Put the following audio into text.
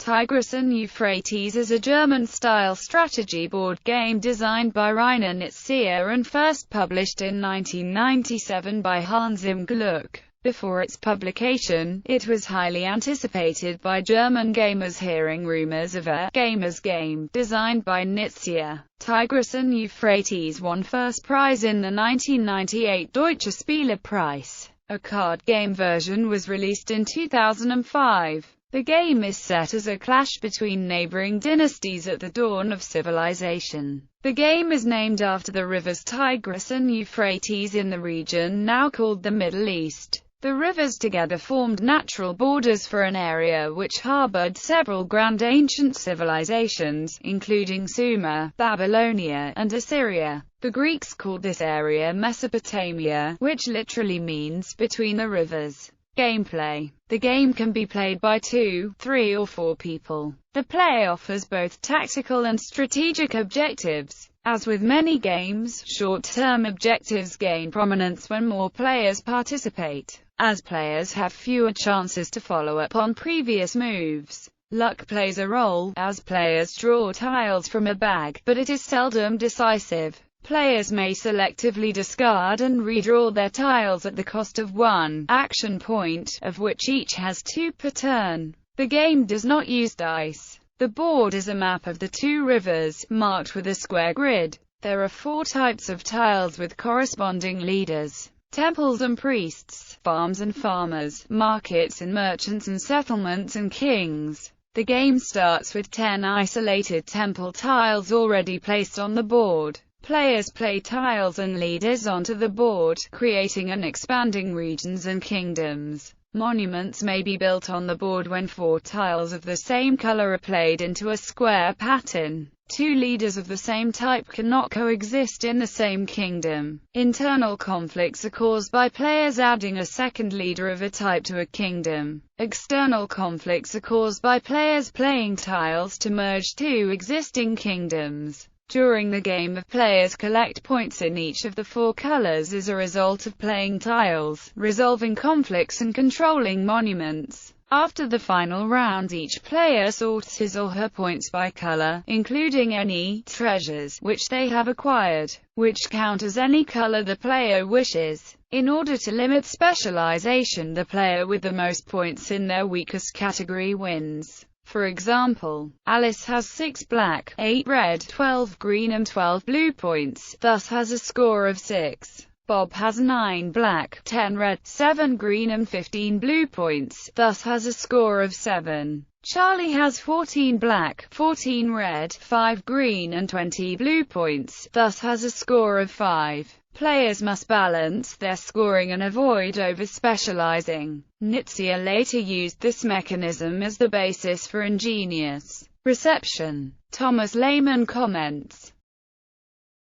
Tigris and Euphrates is a German-style strategy board game designed by Reiner Knizia and first published in 1997 by Hans im Glück. Before its publication, it was highly anticipated by German gamers hearing rumors of a «gamers game» designed by Knizia. Tigris and Euphrates won first prize in the 1998 Deutsche Spielepreis. A card game version was released in 2005. The game is set as a clash between neighboring dynasties at the dawn of civilization. The game is named after the rivers Tigris and Euphrates in the region now called the Middle East. The rivers together formed natural borders for an area which harbored several grand ancient civilizations, including Sumer, Babylonia, and Assyria. The Greeks called this area Mesopotamia, which literally means between the rivers. Gameplay. The game can be played by 2, 3 or 4 people. The play offers both tactical and strategic objectives. As with many games, short-term objectives gain prominence when more players participate, as players have fewer chances to follow up on previous moves. Luck plays a role, as players draw tiles from a bag, but it is seldom decisive. Players may selectively discard and redraw their tiles at the cost of 1 action point, of which each has 2 per turn. The game does not use dice. The board is a map of the 2 rivers, marked with a square grid. There are 4 types of tiles with corresponding leaders: temples and priests, farms and farmers, markets and merchants and settlements and kings. The game starts with 10 isolated temple tiles already placed on the board. Players play tiles and leaders onto the board, creating and expanding regions and kingdoms. Monuments may be built on the board when 4 tiles of the same color are played into a square pattern. 2 leaders of the same type cannot coexist in the same kingdom. Internal conflicts are caused by players adding a second leader of a type to a kingdom. External conflicts are caused by players playing tiles to merge 2 existing kingdoms. During the game, players collect points in each of the 4 colors as a result of playing tiles, resolving conflicts and controlling monuments. After the final round, each player sorts his or her points by color, including any treasures which they have acquired, which count as any color the player wishes. In order to limit specialization, the player with the most points in their weakest category wins. For example, Alice has 6 black, 8 red, 12 green and 12 blue points, thus has a score of 6. Bob has 9 black, 10 red, 7 green and 15 blue points, thus has a score of 7. Charlie has 14 black, 14 red, 5 green and 20 blue points, thus has a score of 5. Players must balance their scoring and avoid over-specializing. Knizia later used this mechanism as the basis for ingenious reception. Thomas Lehmann comments,